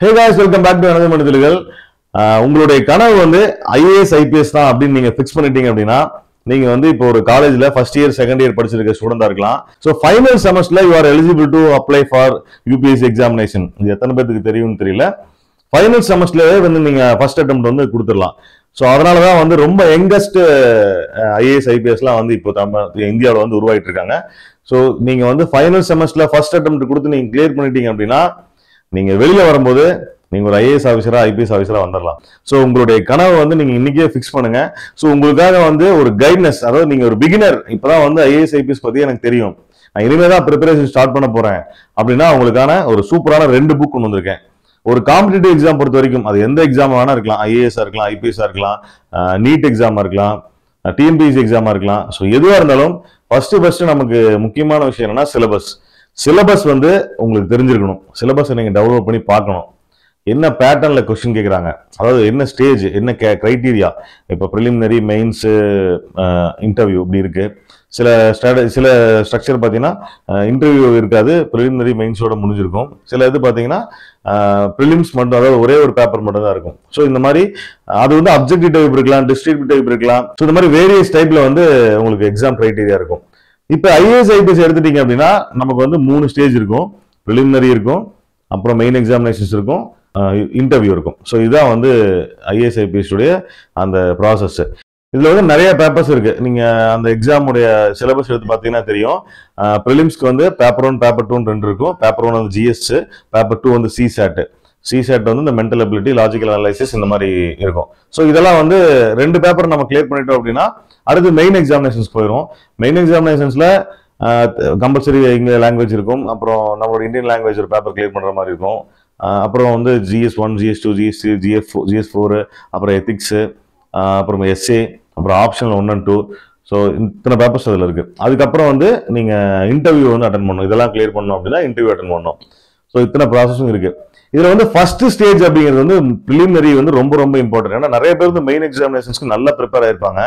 Hey guys, welcome back to another மனிதர்கள். உங்களுடைய கனவு வந்து ஐஏஎஸ் ஐபிஎஸ் தான் அப்படின்னு நீங்க ஃபிக்ஸ் பண்ணிட்டீங்க அப்படின்னா நீங்க வந்து இப்போ ஒரு காலேஜ்ல ஃபர்ஸ்ட் இயர் செகண்ட் இயர் படிச்சிருக்க ஸ்டூடெண்டா இருக்கலாம். ஸோ ஃபைனல் செமஸ்டர்ல you are eligible to apply for UPSC examination. இது எத்தனை பேருக்கு தெரியும்னு தெரியல. ஃபைனல் செமஸ்டர்லயே வந்து நீங்க ஃபர்ஸ்ட் அட்டெம்ப்ட் வந்து கொடுத்துடலாம். ஸோ அதனாலதான் வந்து ரொம்ப யங்கஸ்ட் ஐஏஎஸ் ஐபிஎஸ்லாம் வந்து இப்போ இந்தியாவில் வந்து உருவாயிட்டு இருக்காங்க. ஸோ நீங்க வந்து ஃபைனல் செமஸ்டர்ல ஃபர்ஸ்ட் அட்டெம்ப்ட் கொடுத்து நீங்க கிளியர் பண்ணிட்டீங்க அப்படின்னா நீங்க வெளியில வரும்போது நீங்க ஒரு ஐஏஎஸ் ஆஃபீஸரா ஐபிஎஸ் ஆஃபீஸரா வந்துடலாம். ஸோ உங்களுடைய கனவை வந்து நீங்க இன்னைக்கே ஃபிக்ஸ் பண்ணுங்க. ஸோ உங்களுக்காக வந்து ஒரு கைட்னஸ், அதாவது நீங்க ஒரு பிகினர், இப்பதான் வந்து ஐஏஎஸ் ஐபிஎஸ் பத்தி எனக்கு தெரியும், நான் இனிமே தான் ப்ரிப்பரேஷன் ஸ்டார்ட் பண்ண போறேன் அப்படின்னா உங்களுக்கான ஒரு சூப்பரான 2 புக் கொண்டு வந்திருக்கேன். ஒரு காம்படிட்டிவ் எக்ஸாம் பொறுத்த வரைக்கும் அது எந்த எக்ஸாம் வேணா இருக்கலாம், ஐஏஎஸ் இருக்கலாம், ஐபிஎஸ் இருக்கலாம், நீட் எக்ஸாமா இருக்கலாம், டிஎன்பிஎஸ்சி எக்ஸாமா இருக்கலாம். ஸோ எதுவா இருந்தாலும் ஃபர்ஸ்ட் நமக்கு முக்கியமான விஷயம் என்னன்னா சிலபஸ் வந்து உங்களுக்கு தெரிஞ்சிருக்கணும். சிலபஸ் நீங்க டெவலப் பண்ணி பார்க்கணும். என்ன பேட்டர்ன்ல கொஸ்டின் கேட்குறாங்க, அதாவது என்ன ஸ்டேஜ், என்ன கிரைட்டீரியா. இப்போ ப்ரிலிமினரி, மெயின்ஸ், இன்டர்வியூ இப்படி இருக்கு. சில ஸ்ட்ரக்சர் பார்த்தீங்கன்னா இன்டர்வியூ இருக்காது, ப்ரிலிமினரி மெயின்ஸோட முடிஞ்சிருக்கும். சில இது பார்த்தீங்கன்னா ப்ரிலிம்ஸ் மட்டும், அதாவது ஒரே ஒரு பேப்பர் மட்டும் தான் இருக்கும். ஸோ இந்த மாதிரி அது வந்து அப்ஜெக்டிவ் டைப் இருக்கலாம், டிஸ்ட்ரிக்டிவ் டைப் இருக்கலாம். ஸோ இந்த மாதிரி வேரியஸ் டைப்ல வந்து உங்களுக்கு எக்ஸாம் கிரைட்டீரியா இருக்கும். இப்போ ஐஏஎஸ் ஐபிஎஸ் எடுத்துட்டீங்க அப்படின்னா நமக்கு வந்து 3 ஸ்டேஜ் இருக்கும். ப்ரிலிமினரி இருக்கும், அப்புறம் மெயின் எக்ஸாமினேஷன்ஸ் இருக்கும், இன்டர்வியூ இருக்கும். ஸோ இதுதான் வந்து ஐஏஎஸ் ஐபிஎஸ் உடைய அந்த ப்ராசஸ். இதுல வந்து நிறைய பேப்பர்ஸ் இருக்கு. நீங்க அந்த எக்ஸாமுடைய சிலபஸ் எடுத்து பார்த்தீங்கன்னா தெரியும். ப்ரிலிம்ஸ்க்கு வந்து பேப்பர் 1 பேப்பர் 2 2 இருக்கும். பேப்பர் 1 வந்து ஜிஎஸ், பேப்பர் 2 வந்து சிசாட் வந்து இந்த மென்டல் அபிலிட்டி, லாஜிக்கல் அனலைசிஸ் இந்த மாதிரி இருக்கும். ஸோ இதெல்லாம் வந்து 2 பேப்பர் நம்ம கிளியர் பண்ணிட்டோம் அப்படின்னா அடுத்து மெயின் எக்ஸாமினேஷன்ஸ் போயிடும். மெயின் எக்ஸாமினேஷன்ஸ்ல கம்பல்சரி இங்கிலீஷ் லாங்குவேஜ் இருக்கும், அப்புறம் நம்மளோட இந்தியன் லாங்குவேஜ் ஒரு பேப்பர் கிளியர் பண்ற மாதிரி இருக்கும். அப்புறம் வந்து GS1, GS2, GS3, GS4, அப்புறம் எத்திக்ஸ், அப்புறம் எஸ்ஏ, அப்புறம் ஆப்ஷனல் 1 and 2. ஸோ இத்தனை பேப்பர்ஸ் அதில் இருக்கு. அதுக்கப்புறம் வந்து நீங்க இன்டர்வியூ வந்து அட்டன் பண்ணணும். இதெல்லாம் கிளியர் பண்ணணும் அப்படின்னா இன்டர்வியூ அட்டன் பண்ணணும். ஸோ இத்தனை ப்ராசஸும் இருக்கு. இதுல வந்து ஃபர்ஸ்ட் ஸ்டேஜ் அப்படிங்கிறது வந்து ப்ரிலிமினரி வந்து ரொம்ப ரொம்ப இம்பார்ட்டன்ட். ஏன்னா நிறைய பேர் வந்து மெயின் எக்ஸாமினேஷன்ஸ்க்கு நல்லா ப்ரிப்பேர் ஆயிருப்பாங்க,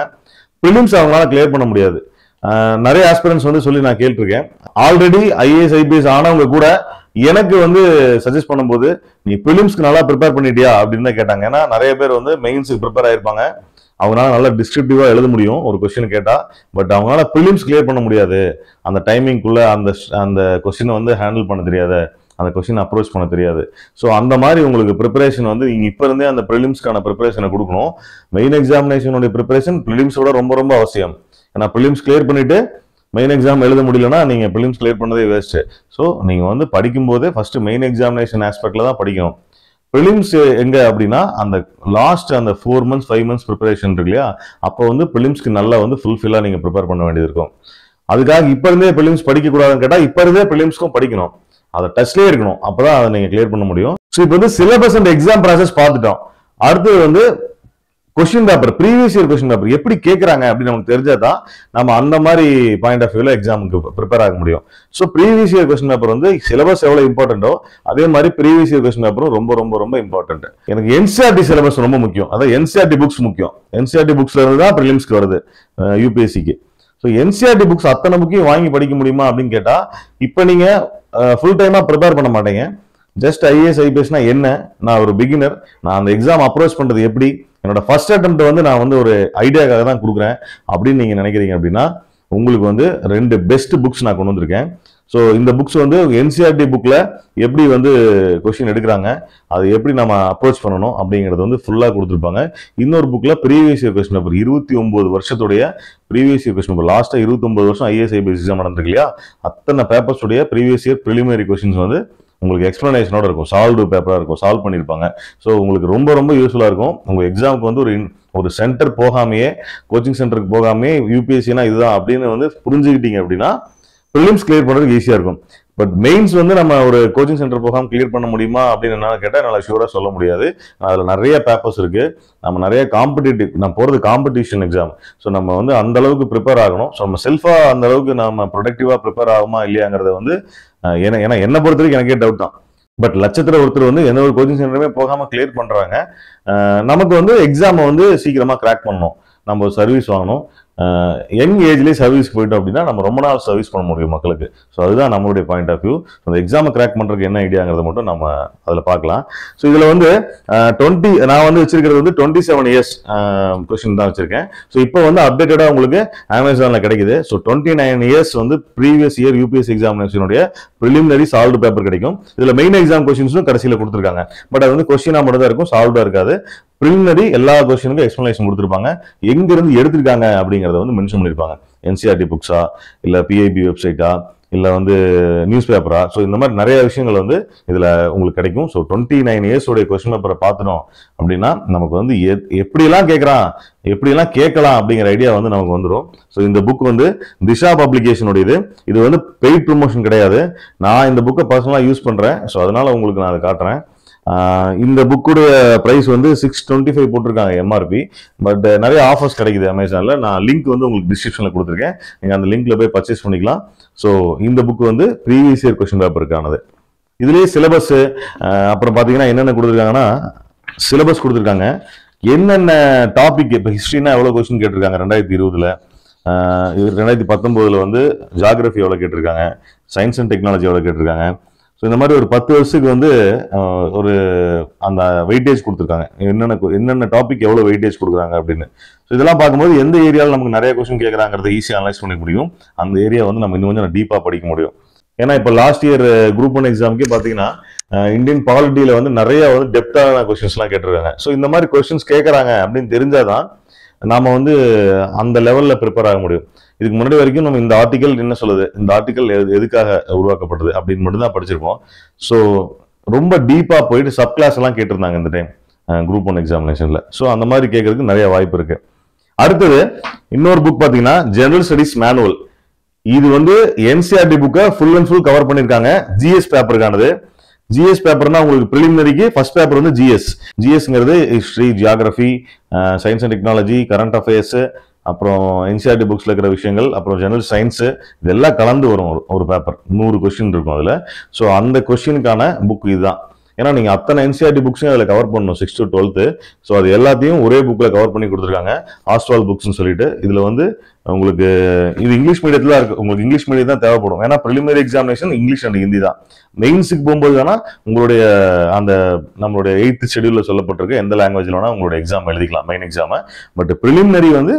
ப்ரிலிம்ஸ் அவங்களால கிளியர் பண்ண முடியாது. நிறைய ஆஸ்பிரன்ஸ் வந்து சொல்லி நான் கேட்டிருக்கேன். ஆல்ரெடி ஐஏஎஸ் ஐபிஎஸ் ஆனவங்க கூட எனக்கு வந்து சஜஸ்ட் பண்ணும்போது நீ ப்ரிலிம்ஸ்க்கு நல்லா ப்ரிப்பேர் பண்ணிட்டியா அப்படின்னு தான் கேட்டாங்க. ஏன்னா நிறைய பேர் வந்து மெயின்ஸுக்கு ப்ரிப்பேர் ஆயிருப்பாங்க, அவங்களால நல்லா டிஸ்கிரிப்டிவா எழுத முடியும் ஒரு கொஸ்டின் கேட்டா. பட் அவங்களால ப்ரிலிம்ஸ் கிளியர் பண்ண முடியாது, அந்த டைமிங்குள்ள அந்த கொஸ்டினை வந்து ஹேண்டில் பண்ண தெரியாது, அந்த கொஸ்டின் அப்ரோச் பண்ண தெரியாது. ஸோ அந்த மாதிரி உங்களுக்கு ப்ரிப்பரேஷன் வந்து நீங்க இப்ப இருந்தே அந்த ப்ரிலிம்ஸ்க்கான ப்ரிப்பரேஷனை கொடுக்கணும். மெயின் எக்ஸாமினேஷனுடைய ப்ரிப்பரேஷன் ப்ரிலிம்ஸோட ரொம்ப ரொம்ப அவசியம். ஏன்னா ப்ரிலிம்ஸ் கிளியர் பண்ணிட்டு மெயின் எக்ஸாம் எழுத முடியலன்னா நீங்க ப்ரிலிம்ஸ் கிளியர் பண்ணதே வேஸ்ட். ஸோ நீங்க வந்து படிக்கும் போதே ஃபர்ஸ்ட் மெயின் எக்ஸாமினேஷன் ஆஸ்பெக்ட்ல தான் படிக்கணும். ப்ரிலிம்ஸ் எங்க அப்படின்னா அந்த லாஸ்ட் அந்த 4 months 5 months ப்ரிப்பரேஷன் இருக்கு இல்லையா, அப்போ வந்து ப்ரிலிம்ஸ்க்கு நல்லா வந்து ஃபுல்ஃபில்லா நீங்க ப்ரிப்பேர் பண்ண வேண்டியது இருக்கும். அதுக்காக இப்ப இருந்தே ப்ரிலிம்ஸ் படிக்க கூடாதுன்னு கேட்டா இப்ப இருந்தே ப்ரிலிம்ஸ்க்கும் படிக்கணும், அதை டச்லயே இருக்கணும், அப்பதான் அதை நீங்க கிளியர் பண்ண முடியும். ஸோ இப்போ வந்து சிலபஸ் அண்ட் எக்ஸாம் ப்ராசஸ் பார்த்துட்டோம். அடுத்தது வந்து question paper, previous year question paper எப்படி கேட்கறாங்க அப்படின்னு நமக்கு தெரிஞ்சாதான் நம்ம அந்த மாதிரி பாயிண்ட் ஆஃப் வியூல எக்ஸாமுக்கு ப்ரிப்பேர் ஆக முடியும். So previous year question paper வந்து சிலபஸ் எவ்வளவு இம்பார்ட்டன்டோ அதே மாதிரி ப்ரீவியஸ் இயர் கொஸ்டின் பேப்பரும் ரொம்ப ரொம்ப ரொம்ப இம்பார்ட்டன்ட். எனக்கு என்சிஆர்டி சிலபஸ் ரொம்ப முக்கியம், அதாவது என்சிஆர்டி புக்ஸ் முக்கியம். என்சிஆர்டி புக்ஸ்ல இருந்து தான் ப்ரிலிம்ஸ்க்கு வருது யூபிஎஸ்சிக்கு. ஸோ என்சிஆர்டி புக்ஸ் அத்தனை புக்கையும் வாங்கி படிக்க முடியுமா அப்படின்னு கேட்டா இப்ப நீங்க ஃபுல் டைமா ப்ரிப்பேர் பண்ண மாட்டீங்க. ஜஸ்ட் ஐஏஎஸ் ஐபிஎஸ்னா என்ன, நான் ஒரு பிகினர், நான் அந்த எக்ஸாம் அப்ரோச் பண்றது எப்படி, என்னோட ஃபர்ஸ்ட் அட்டெம்ப்ட் வந்து நான் வந்து ஒரு ஐடியாக்காக தான் கொடுக்குறேன் அப்படின்னு நீங்க நினைக்கிறீங்க அப்படின்னா உங்களுக்கு வந்து 2 பெஸ்ட் புக்ஸ் நான் கொண்டு வந்திருக்கேன். ஸோ இந்த புக்ஸ் வந்து என்சிஆர்டி புக்ல எப்படி வந்து கொஸ்டின் எடுக்கிறாங்க, அது எப்படி நம்ம அப்ரோச் பண்ணணும் அப்படிங்கிறது வந்து ஃபுல்லா கொடுத்துருப்பாங்க. இன்னொரு புக்ல ப்ரீவியஸ் இயர் கொஸ்டின் பேப்பர் 29 வருஷத்துடைய ப்ரீவியஸ் இயர் கொஸ்டின் பேப்பர், லாஸ்டா 29 வருஷம் ஐஏஎஸ் ஐபிஎஸ் எக்ஸாம் நடந்திருக்கு இல்லையா, அத்தனை பேப்பர்ஸ் உடைய ப்ரீவியஸ் இயர் ப்ரிலிமினரி கொஸ்டின்ஸ் வந்து உங்களுக்கு எக்ஸ்பிளனேஷனோட இருக்கும், சால்வ் பேப்பரா இருக்கும், சால்வ் பண்ணிருப்பாங்க. ஸோ உங்களுக்கு ரொம்ப ரொம்ப யூஸ்ஃபுல்லா இருக்கும். உங்க எக்ஸாமுக்கு வந்து ஒரு சென்டர் போகாமையே, கோச்சிங் சென்டருக்கு போகாமையே யூபிஎஸ்சினா இதுதான் அப்படின்னு வந்து புரிஞ்சுக்கிட்டீங்க அப்படின்னா ப்ரிலிம்ஸ் கிளியர் பண்றதுக்கு ஈஸியா இருக்கும். பட் மெயின்ஸ் வந்து நம்ம ஒரு கோச்சிங் சென்டர் போகாம கிளியர் பண்ண முடியுமா அப்படின்னு என்ன கேட்டா என்னால ஷூரா சொல்ல முடியாது. அதுல நிறைய பேப்பர்ஸ் இருக்கு, நம்ம நிறைய காம்படிட்டிவ், நான் போறது காம்படிஷன் எக்ஸாம். ஸோ நம்ம வந்து அந்த அளவுக்கு ப்ரிப்பேர் ஆகணும். ஸோ நம்ம செல்ஃபா அந்த அளவுக்கு நம்ம ப்ரொடக்டிவா ப்ரிப்பேர் ஆகுமா இல்லையாங்கிறத வந்து ஏன்னா என்ன பொறுத்த வரைக்கும் எனக்கே டவுட் தான். பட் லட்சத்துல ஒருத்தர் வந்து எந்த ஒரு கோச்சிங் சென்டருமே போகாம கிளியர் பண்றாங்க. நமக்கு வந்து எக்ஸாமை வந்து சீக்கிரமா கிராக் பண்ணணும், நம்ம ஒரு சர்வீஸ் வாங்கணும், யங் ஏஜ்லேயே சர்வீஸ் போயிட்டோம் அப்படின்னா நம்ம ரொம்ப நாள் சர்வீஸ் பண்ண முடியும் மக்களுக்கு. ஸோ அதுதான் நம்மளுடைய பாயிண்ட் ஆஃப் வியூ. அந்த எக்ஸாமை கிராக் பண்ணுறதுக்கு என்ன ஐடியாங்கிறத மட்டும் நம்ம அதில் பார்க்கலாம். ஸோ இதில் வந்து 20 நான் வந்து வச்சிருக்கிறது வந்து 27 இயர்ஸ் கொஸ்டின் தான் வச்சிருக்கேன். ஸோ இப்போ வந்து அப்டேட்டடாக உங்களுக்கு அமேசானில் கிடைக்குது. ஸோ 29 இயர்ஸ் வந்து ப்ரீவியஸ் இயர் யூபிஎஸ்சி எக்ஸாமினேஷனுடைய ப்ரிலிமினரி சால்வ்டு பேப்பர் கிடைக்கும். இதில் மெயின் எக்ஸாம் கொஸ்டின்ஸும் கடைசியில் கொடுத்துருக்காங்க. பட் அது வந்து கொஸ்டினாக மட்டும் தான் இருக்கும், சால்வ்டாக இருக்காது. ப்ரிலிமினரி எல்லா கொஸ்டினுக்கும் எக்ஸ்பிளனேஷன் கொடுத்துருப்பாங்க. எங்கிருந்து எடுத்திருக்காங்க அப்படிங்கிறத வந்து மென்ஷன் பண்ணியிருப்பாங்க. என்சிஆர்டி புக்ஸா, இல்லை பிஐபி வெப்சைட்டா, இல்லை வந்து நியூஸ் பேப்பரா. ஸோ இந்த மாதிரி நிறைய விஷயங்கள் வந்து இதில் உங்களுக்கு கிடைக்கும். ஸோ 29 இயர்ஸோடைய கொஸ்டின் பேப்பரை பார்த்துட்டோம் அப்படின்னா நமக்கு வந்து எப்படியெல்லாம் கேட்குறான், எப்படியெல்லாம் கேட்கலாம் அப்படிங்கிற ஐடியா வந்து நமக்கு வந்துடும். ஸோ இந்த புக் வந்து திஷா பப்ளிகேஷனுடையது. இது வந்து பெய்ட் ப்ரொமோஷன் கிடையாது. நான் இந்த புக்கை பர்சனலாக யூஸ் பண்ணுறேன். ஸோ அதனால உங்களுக்கு நான் அதை காட்டுறேன். இந்த புக்குடைய பிரைஸ் வந்து 625 போட்டிருக்காங்க எம்ஆர்பி. பட் நிறைய ஆஃபர்ஸ் கிடைக்குது அமேசான்ல. நான் லிங்க் வந்து உங்களுக்கு டிஸ்கிரிப்ஷன்ல கொடுத்துருக்கேன். நீங்க அந்த லிங்க்ல போய் பர்ச்சேஸ் பண்ணிக்கலாம். ஸோ இந்த புக் வந்து ப்ரீவியஸ் இயர் கொஸ்டின் பேப்பருக்கானது. இதுலேயே சிலபஸ் அப்புறம் பார்த்தீங்கன்னா என்னென்ன கொடுத்துருக்காங்கன்னா சிலபஸ் கொடுத்துருக்காங்க. என்னென்ன டாபிக் இப்போ ஹிஸ்ட்ரினா எவ்வளோ கொஸ்டின் கேட்டிருக்காங்க 2020ல், 2019 வந்து ஜியாகிரபி எவ்வளோ கேட்டிருக்காங்க, சயின்ஸ் அண்ட் டெக்னாலஜி எவ்வளோ கேட்டிருக்காங்க. ஸோ இந்த மாதிரி ஒரு 10 வருஷத்துக்கு வந்து ஒரு அந்த வெயிட்டேஜ் கொடுத்துருக்காங்க. என்னென்ன டாபிக் எவ்வளோ வெயிட்டேஜ் கொடுக்குறாங்க அப்படின்னு. ஸோ இதெல்லாம் பார்க்கும்போது எந்த ஏரியாவில் நமக்கு நிறைய கொஸ்டின் கேட்குறாங்கிறத ஈஸியாக அனலைஸ் பண்ண முடியும். அந்த ஏரியா வந்து நம்ம இன்னும் கொஞ்சம் டீப்பாக படிக்க முடியும். ஏன்னா இப்போ லாஸ்ட் இயர் குரூப் 1 எக்ஸாமுக்கே பார்த்தீங்கன்னா இந்தியன் பாலிட்டியில் வந்து நிறைய வந்து டெப்த்தான கொஸ்டின்ஸ்லாம் கேட்டிருக்காங்க. ஸோ இந்த மாதிரி கொஸ்டின்ஸ் கேட்குறாங்க அப்படின்னு தெரிஞ்சாதான் நாம வந்து அந்த லெவலில் ப்ரிப்பேர் ஆக முடியும். இதுக்கு முன்னாடி வரைக்கும் நம்ம இந்த ஆர்டிக்கல் என்ன சொல்லுது, இந்த ஆர்டிக்கல் எதுக்காக உருவாக்கப்பட்டது அப்படின்னு மட்டும் தான் படிச்சிருப்போம். ஸோ ரொம்ப டீப்பாக போயிட்டு சப் கிளாஸ் எல்லாம் கேட்டிருந்தாங்க இந்த டைம் குரூப் 1 எக்ஸாமினேஷன்ல. ஸோ அந்த மாதிரி கேட்கறதுக்கு நிறைய வாய்ப்பு இருக்கு. அடுத்தது இன்னொரு புக் பார்த்தீங்கன்னா ஜெனரல் ஸ்டடிஸ் மேனுவல். இது வந்து என்சிஆர்டி புக்கை ஃபுல் அண்ட் ஃபுல் கவர் பண்ணியிருக்காங்க. ஜிஎஸ் பேப்பருக்கானது. ஜிஎஸ் பேப்பர்னா உங்களுக்கு ப்ரிலிமினரிக்கு ஃபர்ஸ்ட் பேப்பர் வந்து ஜிஎஸ்ங்கிறது history, geography, science and technology, current affairs, அப்புறம் என்சிஆர்டி புக்ஸ்ல இருக்கிற விஷயங்கள், அப்புறம் ஜெனரல் சயின்ஸ், இதெல்லாம் கலந்து வரும் ஒரு பேப்பர். 100 கொஸ்டின் இருக்கும் அதுல. ஸோ அந்த கொஸ்டினுக்கான புக் இதுதான். ஏன்னா நீங்க அத்தனை என்சிஆர்டி புக்ஸையும் அதில் கவர் பண்ணணும் 6th to 12th. ஸோ அது எல்லாத்தையும் ஒரே புக்கில் கவர் பண்ணி கொடுத்துருக்காங்க. ஆஸ்ட்வால் புக்ஸ்னு சொல்லிட்டு. இதுல வந்து உங்களுக்கு இது இங்கிலீஷ் மீடியத்துல தான் இருக்கு. உங்களுக்கு இங்கிலீஷ் மீடியம் தான் தேவைப்படும். ஏன்னா preliminary examination English and Hindi தான். மெயின்ஸுக்கு போகும்போது வேணா உங்களுடைய அந்த நம்மளுடைய 8th ஷெடியூல்ல சொல்லப்பட்டிருக்கு எந்த லாங்குவேஜ்ல வேணா உங்களுடைய எக்ஸாம் எழுதிக்கலாம், மெயின் எக்ஸாமை. பட் ப்ரிலிமினரி வந்து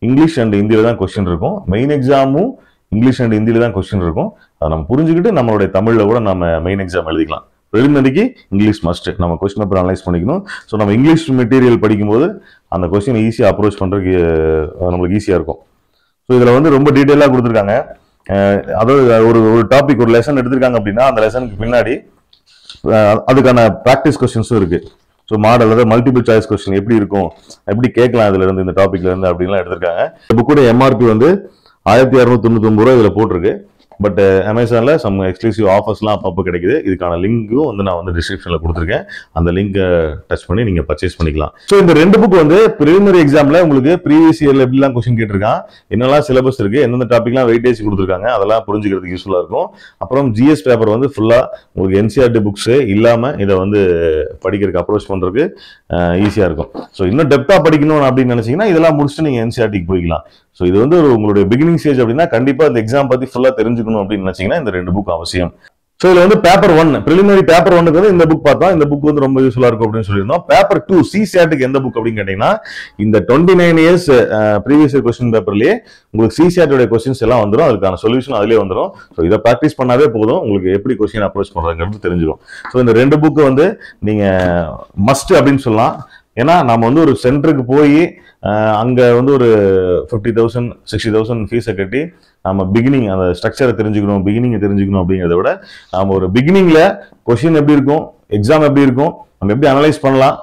இங்கிலீஷ் அண்ட் ஹிந்தியில தான் கொஸ்டின் இருக்கும். மெயின் எக்ஸாமும் இங்கிலீஷ் அண்ட் ஹிந்தியில தான் கொஸ்டின் இருக்கும். அதை நம்ம புரிஞ்சுக்கிட்டு நம்மளுடைய தமிழ்ல கூட நம்ம மெயின் எக்ஸாம் எழுதிக்கலாம். ப்ரிலிமினரிக்கு இங்கிலீஷ் மஸ்ட். நம்ம கொஸ்டின் பேப்பர் அனலைஸ் பண்ணிக்கணும். ஸோ நம்ம இங்கிலீஷ் மெட்டீரியல் படிக்கும்போது அந்த கொஸ்டின் ஈஸியாக அப்ரோச் பண்ணுறதுக்கு நம்மளுக்கு ஈஸியாக இருக்கும். ஸோ இதில் வந்து ரொம்ப டீட்டெயிலாக கொடுத்துருக்காங்க. அதாவது ஒரு டாபிக் ஒரு லெசன் எடுத்திருக்காங்க அப்படின்னா அந்த லெசனுக்கு பின்னாடி அதுக்கான ப்ராக்டிஸ் கொஸ்டின்ஸும் இருக்கு. ஸோ மாடல் அதாவது மல்டிபிள் சாய்ஸ் கொஸ்டின் எப்படி இருக்கும், எப்படி கேட்கலாம் இதுல இருந்து, இந்த டாபிக்ல இருந்து அப்படின்லாம் எடுத்திருக்காங்க. இந்த புக்கோட எம்ஆர்பி வந்து 1699 ரூபா இதுல போட்டிருக்கு. பட் அமேசான்ல சம் எக்ஸ்க்ளூசிவ் ஆஃபர்ஸ்லாம் அப்பப்போ கிடைக்குது. இதுக்கான லிங்க்கும் வந்து நான் வந்து டிஸ்கிரிப்ஷன்ல கொடுத்துருக்கேன். அந்த லிங்கை டச் பண்ணி நீங்க பர்ச்சேஸ் பண்ணிக்கலாம். ஸோ இந்த 2 புக் வந்து பிரிலிமினரி எக்ஸாம்ல உங்களுக்கு ப்ரீவியஸ் இயர்ல எப்படிலாம் கொஸ்டின் கேட்டிருக்கான், என்னெல்லாம் சிலபஸ் இருக்கு, எந்தெந்த டாபிக்லாம் வெயிட்டேஜ் கொடுத்துருக்காங்க, அதெல்லாம் புரிஞ்சுக்கிறதுக்கு யூஸ்ஃபுல்லா இருக்கும். அப்புறம் ஜிஎஸ் பேப்பர் வந்து ஃபுல்லா உங்களுக்கு என்சிஆர்டி புக்ஸ் இல்லாம இதை வந்து படிக்கிறதுக்கு அப்ரோச் பண்றதுக்கு ஈஸியா இருக்கும். ஸோ இன்னும் டெப்தா படிக்கணும் அப்படின்னு நினைச்சீங்கன்னா இதெல்லாம் முடிச்சுட்டு நீங்க என்சிஆர்டிக்கு போய்க்கலாம். ஸோ இது வந்து உங்களுடைய பிகினிங் ஸ்டேஜ் அப்படின்னா கண்டிப்பா இந்த எக்ஸாம் பத்தி ஃபுல்லா தெரிஞ்சுக்கணும் அப்படின்னு நினைச்சீங்கன்னா இந்த 2 புக் அவசியம். ஸோ இதுல வந்து பேப்பர் 1 பிரிலிமினரி பேப்பர் 1க்கு வந்து இந்த புக் பார்த்தோம். இந்த புக் வந்து ரொம்ப யூஸ்ஃபுல்லா இருக்கும் அப்படின்னு சொல்லியிருந்தோம். பேப்பர் 2 சிசாட்டுக்கு எந்த புக் அப்படின்னு கேட்டீங்கன்னா இந்த 29 இயர்ஸ் ப்ரீவியஸ் இயர் கொஸ்டின் பேப்பர்லயே உங்களுக்கு சிசாட்டோட கொஸ்டின்ஸ் எல்லாம் வந்துடும். அதுக்கான சொல்யூஷன் அதுலேயே வந்துடும். ஸோ இதை ப்ராக்டிஸ் பண்ணாவே போதும், உங்களுக்கு எப்படி கொஸ்டின் அப்ரோச் பண்றதுங்கிறது தெரிஞ்சிடும். ஸோ இந்த 2 புக்கு வந்து நீங்க மஸ்ட் அப்படின்னு சொல்லலாம். ஏன்னா நம்ம வந்து ஒரு சென்டருக்கு போய் அங்க வந்து ஒரு 50,000 60,000 ஃபீஸை கட்டி நம்ம பிகினிங் அந்த ஸ்ட்ரக்சரை தெரிஞ்சுக்கணும், பிகினிங்கை தெரிஞ்சுக்கணும் அப்படிங்கிறத விட நம்ம ஒரு பிகினிங்ல கொஸ்டின் எப்படி இருக்கும், எக்ஸாம் எப்படி இருக்கும், நம்ம எப்படி அனலைஸ் பண்ணலாம்,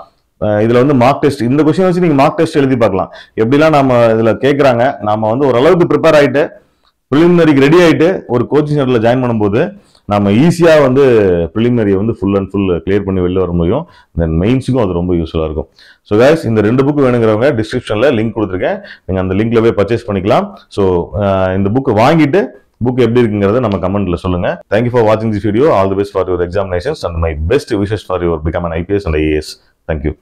இதுல வந்து மார்க் டெஸ்ட், இந்த கொஸ்டின் வச்சு நீங்க மார்க் டெஸ்ட் எழுதி பார்க்கலாம். எப்படிலாம் நம்ம இதுல கேட்கறாங்க, நம்ம வந்து ஓரளவுக்கு ப்ரிப்பேர் ஆயிட்டு ப்ரிலிமினரிக்கு ரெடி ஆயிட்டு ஒரு கோச்சிங் சென்டர்ல ஜாயின் பண்ணும்போது நம்ம ஈஸியா வந்து ப்ரிலிமினரியை வந்து ஃபுல் அண்ட் ஃபுல் கிளியர் பண்ணி வெளில வர முடியும். தென் மெயின்ஸுக்கும் அது ரொம்ப யூஸ்ஃபுல்லா இருக்கும். ஸோ கைஸ் இந்த 2 புக் வேணுங்கிறவங்க டிஸ்கிரிப்ஷன்ல லிங்க் கொடுத்துருக்கேன், நீங்க அந்த லிங்க்ல போய் பர்ச்சேஸ் பண்ணிக்கலாம். ஸோ இந்த புக் வாங்கிட்டு புக் எப்படி இருக்குங்கிறத நம்ம கமெண்ட்ல சொல்லுங்க. தேங்க்யூ ஃபார் வாட்சிங் this video. All the best for your examinations and my best wishes for your become an IPS and IAS. Thank you.